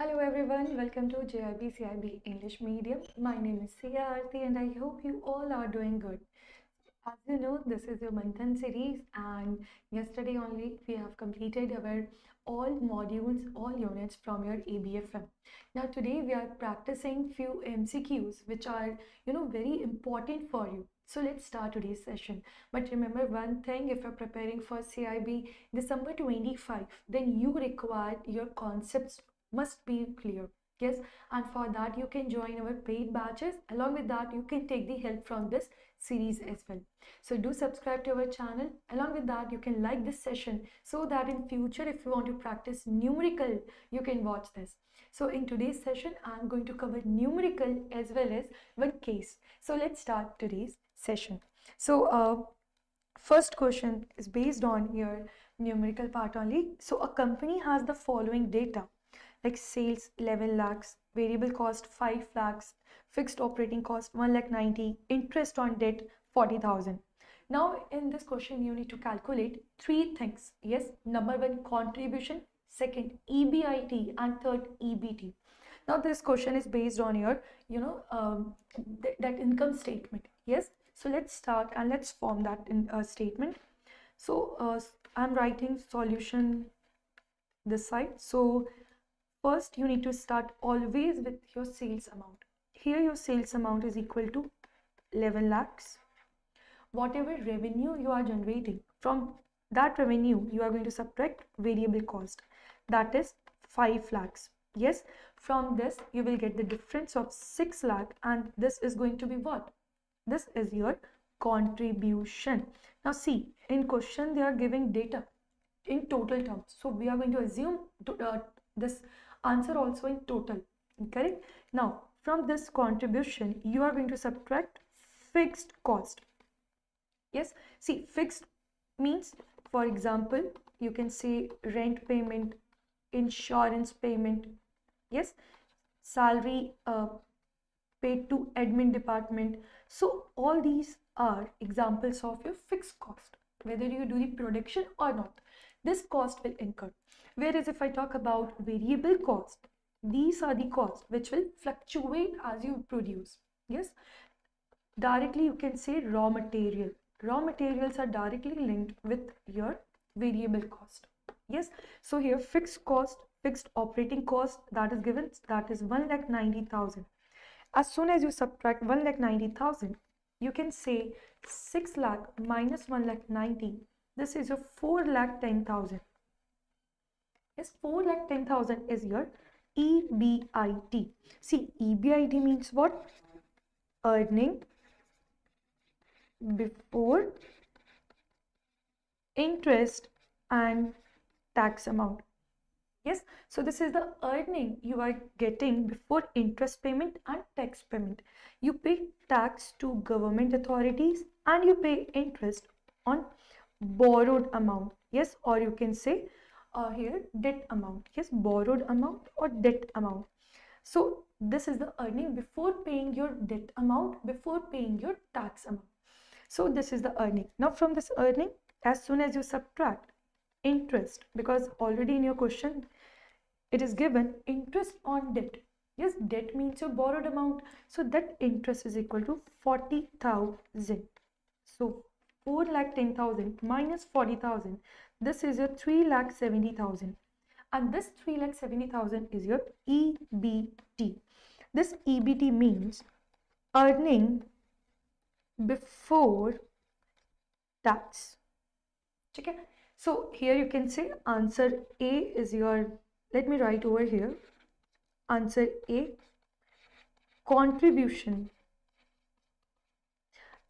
Hello everyone, welcome to JAIIB CIB English Medium. My name is Aarti and I hope you all are doing good. As you know, this is your Manthan series and yesterday only we have completed our all modules, all units from your ABFM. Now today we are practicing few MCQs which are very important for you. So let's start today's session. But remember one thing, if you're preparing for CIB December 25, then you require your concepts must be clear. Yes, and for that you can join our paid batches. Along with that, you can take the help from this series as well. So do subscribe to our channel. Along with that, you can like this session so that in future if you want to practice numerical, you can watch this. So in today's session, I'm going to cover numerical as well as one case. So let's start today's session. So first question is based on your numerical part only. So a company has the following data like sales 11 lakhs, variable cost 5 lakhs, fixed operating cost 1 lakh 90, interest on debt 40,000. Now in this question you need to calculate three things. Yes, number one contribution, second EBIT and third EBT. Now this question is based on your that income statement. Yes, so let's start and let's form that in a statement. So I'm writing solution this side. So first, you need to start always with your sales amount. Here, your sales amount is equal to 11 lakhs. Whatever revenue you are generating, from that revenue, you are going to subtract variable cost. That is 5 lakhs. Yes, from this, you will get the difference of 6 lakh and this is going to be what? This is your contribution. Now see, in question, they are giving data in total terms. So we are going to assume this answer also in total, correct? Now from this contribution you are going to subtract fixed cost. Yes, see, fixed means, for example, you can say rent payment, insurance payment, yes, salary paid to admin department. So all these are examples of your fixed cost, whether you do the production or not, this cost will incur. Whereas if I talk about variable cost, these are the costs which will fluctuate as you produce. Yes, directly you can say raw material. Raw materials are directly linked with your variable cost. Yes, so here fixed cost, fixed operating cost, that is given, that is 1,90,000. As soon as you subtract 1,90,000, you can say 6 lakh minus 1,90,000. This is your 4,10,000. Yes, 4,10,000 is your EBIT. See, EBIT means what? Earning before interest and tax amount. Yes, so this is the earning you are getting before interest payment and tax payment. You pay tax to government authorities and you pay interest on borrowed amount. Yes, or you can say here debt amount. Yes, borrowed amount or debt amount. So this is the earning before paying your debt amount, before paying your tax amount. So this is the earning. Now from this earning, as soon as you subtract interest, because already in your question it is given interest on debt. Yes, debt means your borrowed amount, so that interest is equal to 40,000. So 4,10,000 minus 40,000, this is your 3,70,000, and this 3,70,000 is your EBT. This EBT means earning before tax. Okay, so here you can say answer A is your, let me write over here, answer A, contribution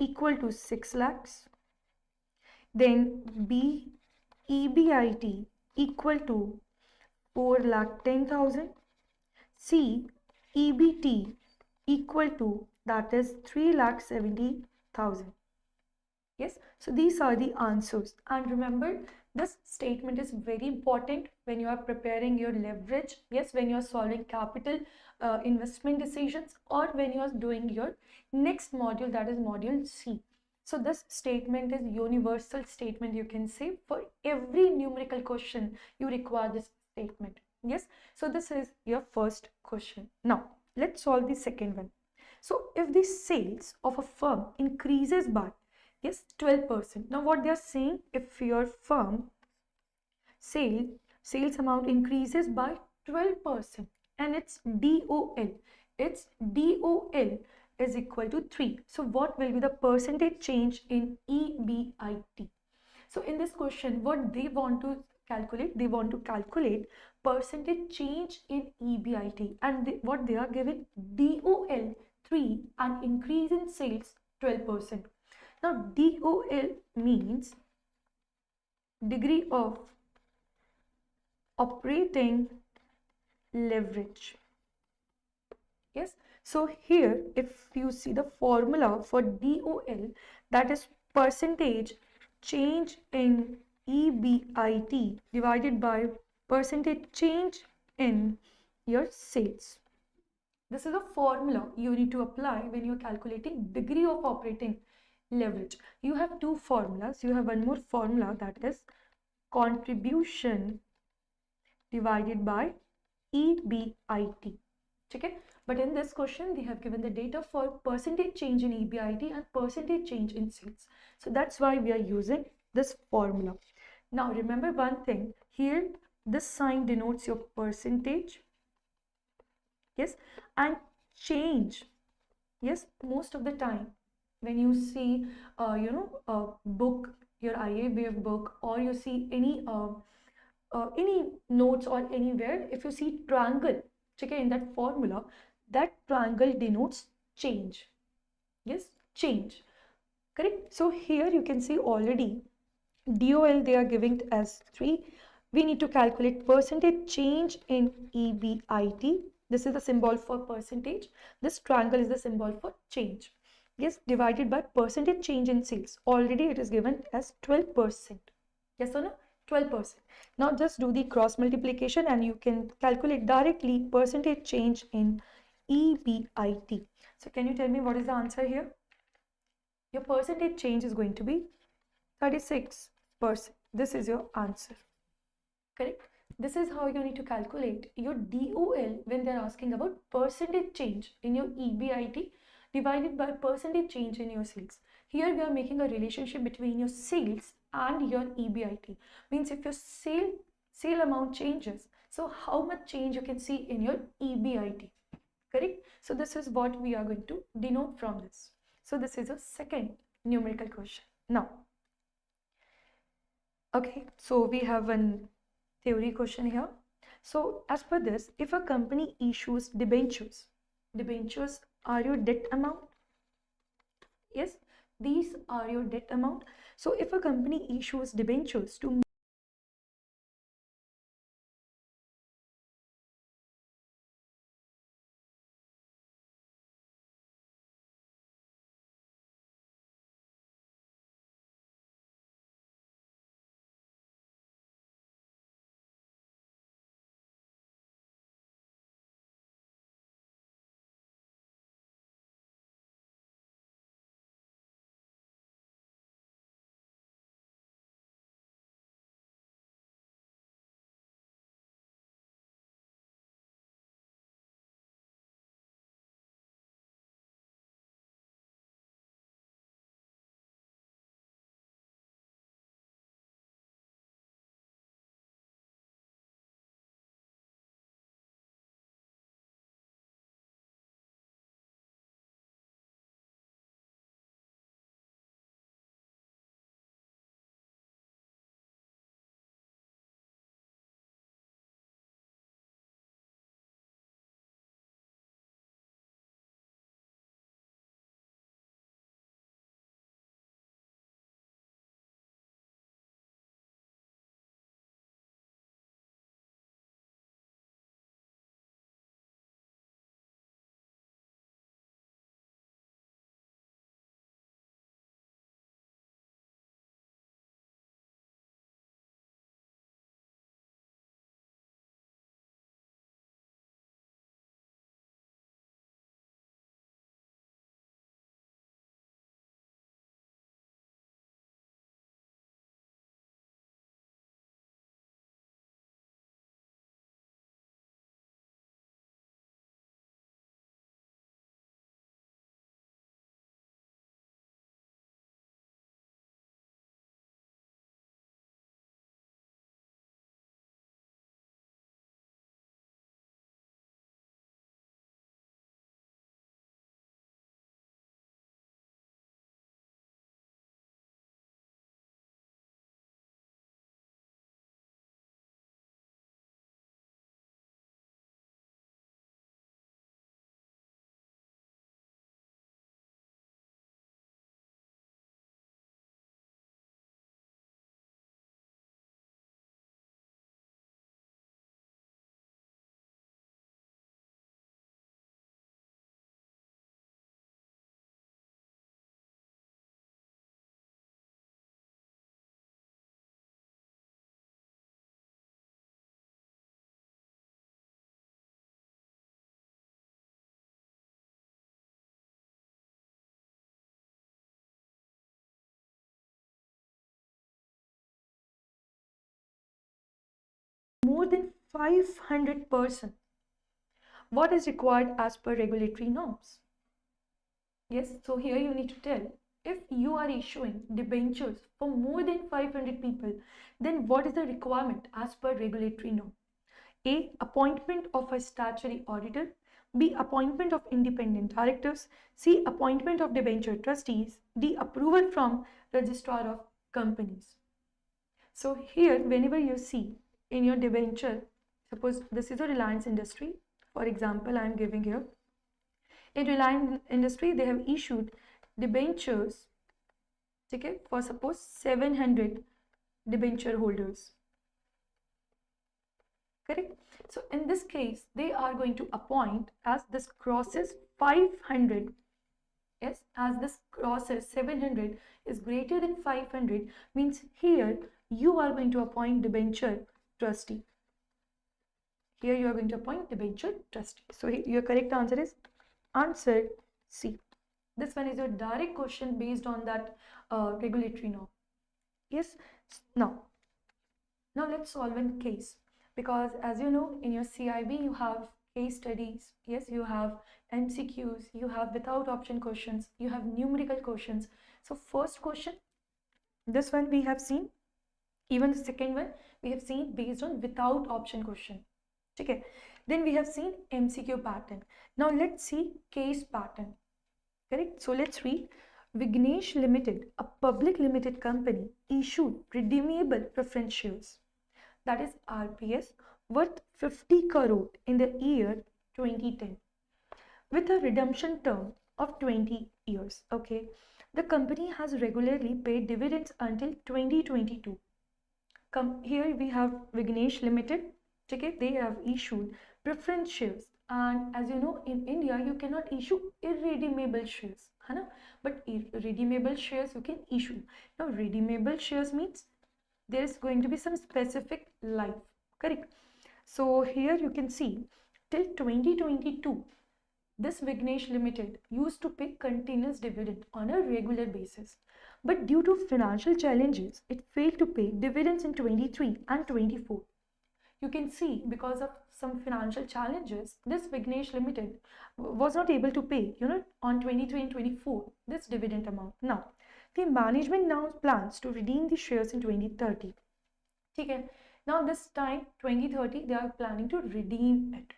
equal to 6 lakhs. Then B, EBIT equal to 4,10,000. C, EBT equal to, that is 3,70,000. Yes, so these are the answers. And remember, this statement is very important when you are preparing your leverage. Yes, when you are solving capital investment decisions, or when you are doing your next module, that is module C. So this statement is universal statement, you can say. For every numerical question, you require this statement. Yes, so this is your first question. Now, let's solve the second one. So, if the sales of a firm increases by, yes, 12%. Now, what they are saying, if your firm sale sales amount increases by 12% and its DOL is equal to 3. So, what will be the percentage change in EBIT? So in this question, what they want to calculate, they want to calculate percentage change in EBIT, and what they are given, DOL 3 and increase in sales 12%. Now DOL means degree of operating leverage. Yes, so here if you see the formula for DOL, that is percentage change in EBIT divided by percentage change in your sales. This is a formula you need to apply when you're calculating degree of operating leverage. You have two formulas. You have one more formula, that is contribution divided by EBIT. Okay, but in this question they have given the data for percentage change in EBIT and percentage change in sales. So that's why we are using this formula. Now remember one thing, here this sign denotes your percentage, yes, and change. Yes, most of the time when you see a book, your IABF book, or you see any notes or anywhere, if you see triangle, okay, in that formula, that triangle denotes change. Yes, change, correct. So here you can see already DOL they are giving as 3. We need to calculate percentage change in EBIT. This is the symbol for percentage. This triangle is the symbol for change. Yes, divided by percentage change in sales. Already it is given as 12%. Yes or no? 12%. Now just do the cross multiplication and you can calculate directly percentage change in EBIT. So can you tell me what is the answer here? Your percentage change is going to be 36%. This is your answer. Correct? This is how you need to calculate your DOL when they're asking about percentage change in your EBIT divided by percentage change in your sales. Here we are making a relationship between your sales and your EBIT. Means if your sale amount changes, so how much change you can see in your EBIT. Correct? So this is what we are going to denote from this. So this is a second numerical question. Now, okay, so we have one theory question here. So as per this, if a company issues debentures are your debt amount. Yes, these are your debt amount. So if a company issues debentures to 500%. What is required as per regulatory norms? Yes, so here you need to tell, if you are issuing debentures for more than 500 people, then what is the requirement as per regulatory norm? A. Appointment of a statutory auditor. B. Appointment of independent directors. C. Appointment of debenture trustees. D. Approval from registrar of companies. So here, whenever you see in your debenture, suppose this is a Reliance Industry, for example, I am giving here. In Reliance Industry, they have issued debentures, okay, for suppose 700 debenture holders. Correct? So in this case, they are going to appoint as this crosses 500. Yes, as this crosses 700 is greater than 500, means here you are going to appoint debenture trustee. Here you are going to appoint debenture trustee. So your correct answer is answer C. This one is your direct question based on that regulatory norm. Yes. Now let's solve a case, because as you know, in your CIB you have case studies. Yes, you have MCQs, you have without option questions, you have numerical questions. So first question, this one we have seen. Even the second one we have seen based on without option question. Okay, then we have seen MCQ pattern. Now let's see case pattern. Correct? So let's read. Vignesh Limited, a public limited company, issued redeemable preference shares, that is RPS, worth 50 crore in the year 2010 with a redemption term of 20 years. Okay, the company has regularly paid dividends until 2022. Here we have Vignesh Limited. Okay, they have issued preference shares, and as you know, in India you cannot issue irredeemable shares, है but redeemable shares you can issue. Now redeemable shares means there is going to be some specific life. Correct? So here you can see till 2022 this Vignesh Limited used to pay continuous dividend on a regular basis, but due to financial challenges it failed to pay dividends in 23 and 24. You can see because of some financial challenges, this Vignesh Limited was not able to pay, on 23 and 24 this dividend amount. Now the management now plans to redeem the shares in 2030. Okay, now this time 2030 they are planning to redeem it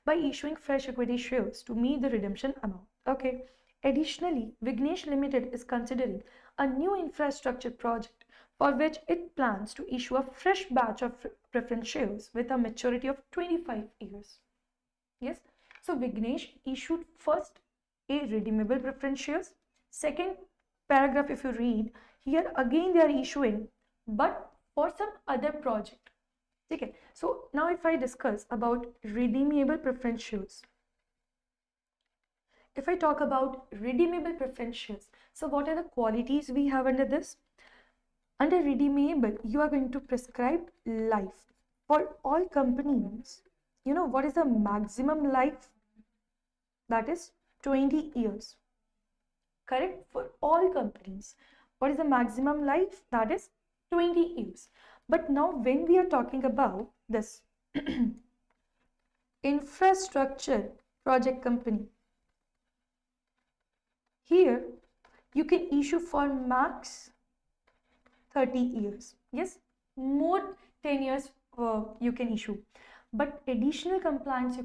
by issuing fresh equity shares to meet the redemption amount. Okay. Additionally, Vignesh Limited is considering a new infrastructure project for which it plans to issue a fresh batch of preference shares with a maturity of 25 years. Yes. So Vignesh issued first a redeemable preference shares. Second paragraph, if you read, here again they are issuing, but for some other project. Okay, so now if I discuss about redeemable preference shares. If I talk about redeemable preference shares, so what are the qualities we have under this? Under redeemable, you are going to prescribe life. For all companies, what is the maximum life? That is 20 years. Correct? For all companies. What is the maximum life? That is 20 years. But now when we are talking about this infrastructure project company, here you can issue for max 30 years. Yes, more 10 years you can issue. But additional compliance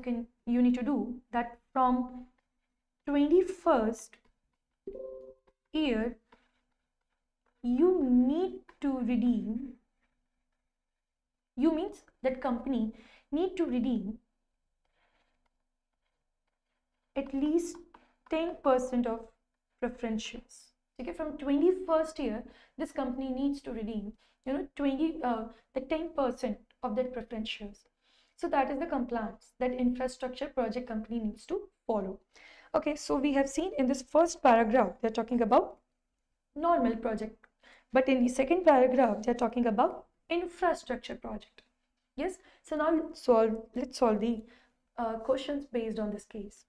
you need to do that from 21st year you need to redeem. You means that company need to redeem at least 10% of preference shares. Okay, from 21st year, this company needs to redeem, the 10% of that preference shares. So that is the compliance that infrastructure project company needs to follow. Okay, so we have seen in this first paragraph, they're talking about normal project. But in the second paragraph, they're talking about infrastructure project. Yes, so now let's solve the questions based on this case.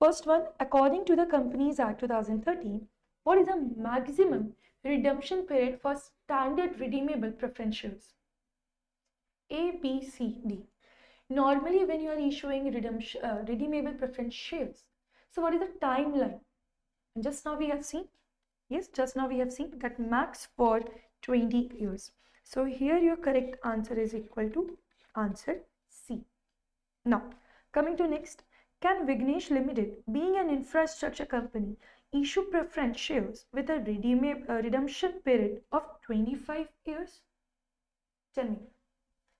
First one, according to the Companies Act 2013, what is the maximum redemption period for standard redeemable preference shares? A, B, C, D. Normally, when you are issuing redeemable preference shares, so what is the timeline? And just now we have seen, yes, just now we have seen that max for 20 years. So here your correct answer is equal to answer C. Now, coming to next, can Vignesh Limited, being an infrastructure company, issue preference shares with a redemption period of 25 years? Tell me,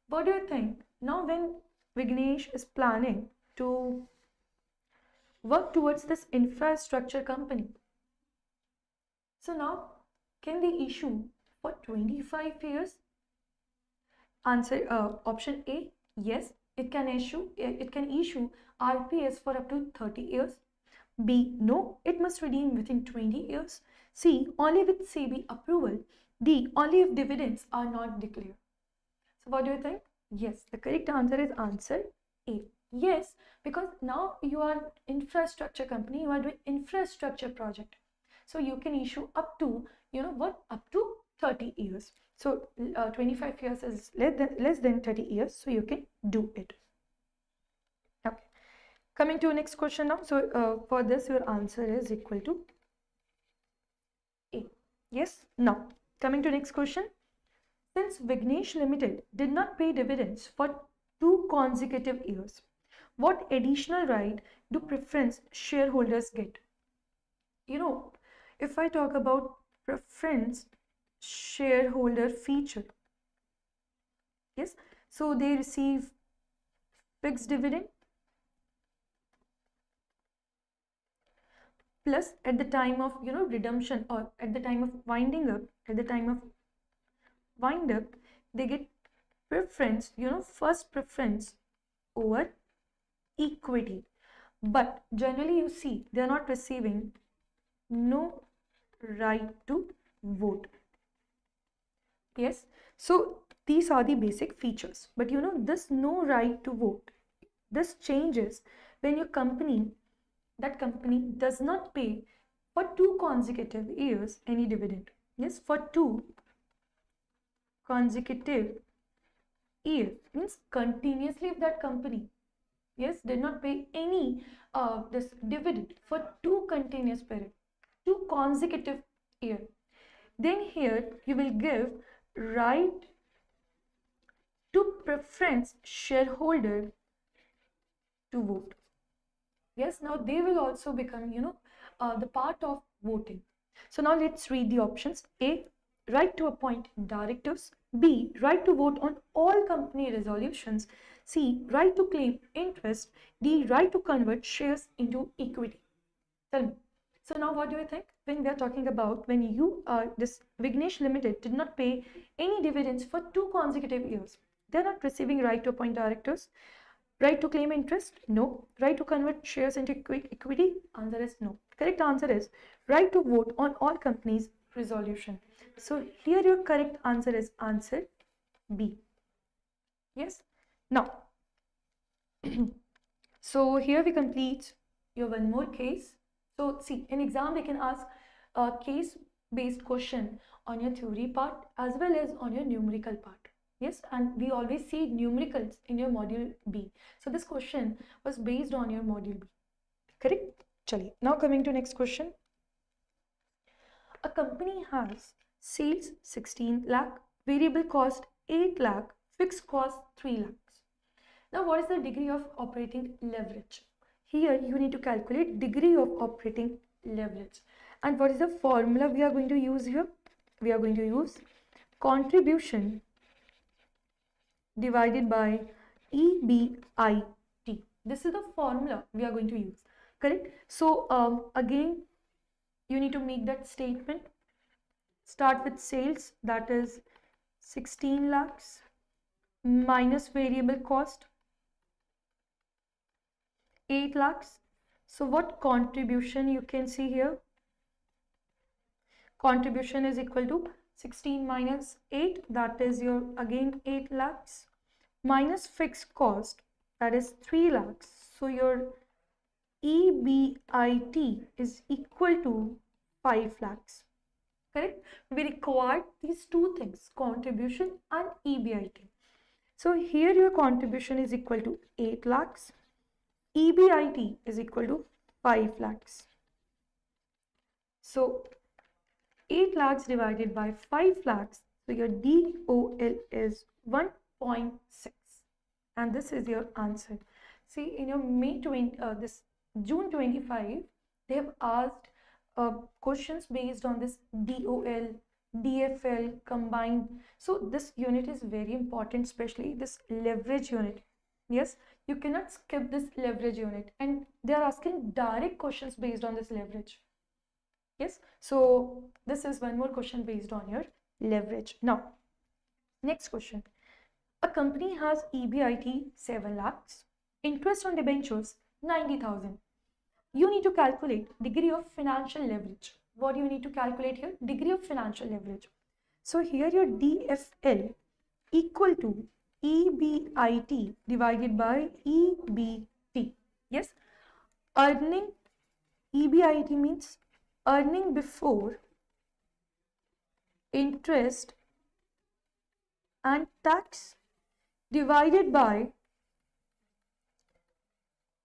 what do you think? Now, when Vignesh is planning to work towards this infrastructure company, so now can they issue for 25 years? Answer option A, yes, it can issue RPS for up to 30 years. B, no, it must redeem within 20 years. C, only with SEBI approval. D, only if dividends are not declared. So what do you think? Yes, the correct answer is answer A. Yes, because now you are infrastructure company, you are doing infrastructure project. So you can issue up to, up to 30 years. So 25 years is less than 30 years, so you can do it. Okay. Coming to next question now. So for this, your answer is equal to A. Yes. Now, coming to next question. Since Vignesh Limited did not pay dividends for 2 consecutive years, what additional right do preference shareholders get? If I talk about preference shareholder feature, yes, so they receive fixed dividend plus at the time of redemption, or at the time of winding up, they get preference, first preference over equity. But generally you see they are not receiving no right to vote. Yes, so these are the basic features, but this no right to vote, this changes when your company, that company does not pay for 2 consecutive years any dividend. Yes, for 2 consecutive years means continuously, if that company, yes, did not pay any this dividend for 2 continuous period, 2 consecutive year, then here you will give right to preference shareholder to vote. Yes, now they will also become the part of voting. So now let's read the options. A, right to appoint directors. B, right to vote on all company resolutions. C, right to claim interest. D, right to convert shares into equity. Tell me. So now what do you think? When we are talking about when this Vignesh Limited did not pay any dividends for 2 consecutive years, they are not receiving right to appoint directors. Right to claim interest? No. Right to convert shares into equity? Answer is no. Correct answer is right to vote on all companies' resolution. So here your correct answer is answer B. Yes. Now, so here we complete your one more case. So see, in exam they can ask a case-based question on your theory part as well as on your numerical part. Yes, and we always see numericals in your module B. So this question was based on your module B. Correct? Chaliye. Now coming to next question. A company has sales 16 lakh, variable cost 8 lakh, fixed cost 3 lakhs. Now what is the degree of operating leverage? Here you need to calculate degree of operating leverage. And what is the formula we are going to use here? We are going to use contribution divided by EBIT. This is the formula we are going to use. Correct? So again, you need to make that statement. Start with sales, that is 16 lakhs minus variable cost 8 lakhs. So what contribution you can see here? Contribution is equal to 16 minus 8, that is your again 8 lakhs minus fixed cost, that is 3 lakhs. So your EBIT is equal to 5 lakhs. Correct? We require these two things, contribution and EBIT. So here your contribution is equal to 8 lakhs. EBIT is equal to 5 lakhs. So 8 lakhs divided by 5 lakhs. So your DOL is 1.6. And this is your answer. See, in your this June 25, they have asked questions based on this DOL, DFL combined. So this unit is very important, especially this leverage unit. Yes, you cannot skip this leverage unit, and they are asking direct questions based on this leverage. Yes, so this is one more question based on your leverage. Now, next question. A company has EBIT 7 lakhs, interest on debentures 90,000. You need to calculate degree of financial leverage. What do you need to calculate here? Degree of financial leverage. So here your DFL equal to EBIT divided by EBT. Yes, earning, EBIT means earning before interest and tax divided by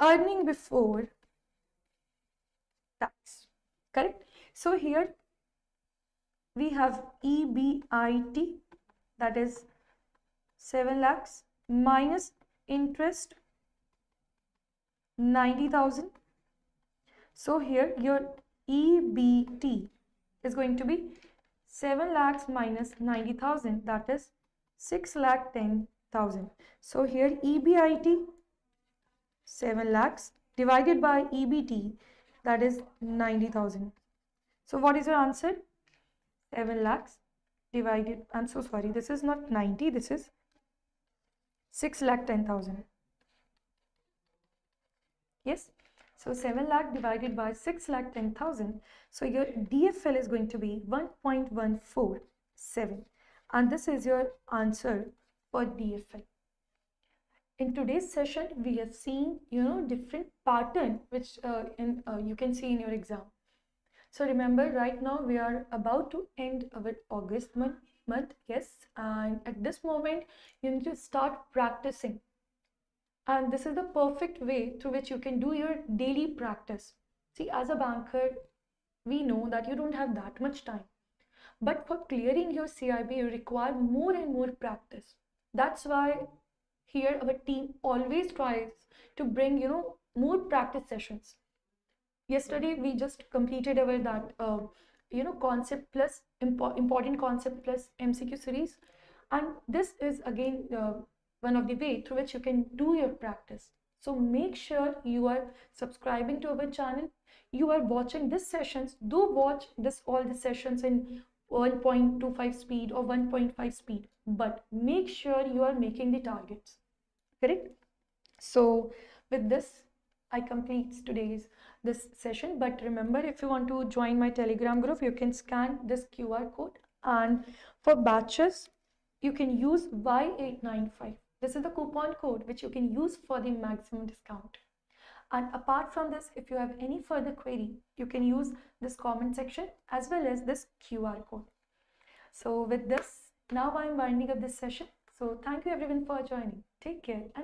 earning before tax. Correct? So here we have EBIT, that is 7 lakhs minus interest 90,000. So here your EBT is going to be 7 lakhs minus 90,000, that is 6,10,000. So here EBIT 7 lakhs divided by EBT, that is 90,000. So what is your answer? 7 lakhs divided, I'm so sorry, this is not 90, this is 6,10,000. Yes, so 7 lakh divided by 6,10,000. So your DFL is going to be 1.147, and this is your answer for DFL. In today's session, we have seen, different pattern which you can see in your exam. So remember, right now we are about to end our August month, yes, and at this moment you need to start practicing. And this is the perfect way through which you can do your daily practice. See, as a banker, we know that you don't have that much time. But for clearing your CIB, you require more and more practice. That's why here our team always tries to bring, more practice sessions. Yesterday, we just completed our concept plus important concept plus MCQ series. And this is again one of the way through which you can do your practice. So make sure you are subscribing to our channel. You are watching these sessions. Do watch all the sessions in 1.25 speed or 1.5 speed. But make sure you are making the targets. Correct? So with this, I complete this session. But remember, if you want to join my Telegram group, you can scan this QR code. And for batches, you can use Y895. This is the coupon code which you can use for the maximum discount. And apart from this, if you have any further query, you can use this comment section as well as this QR code. So with this, now I'm winding up this session. So thank you everyone for joining. Take care. And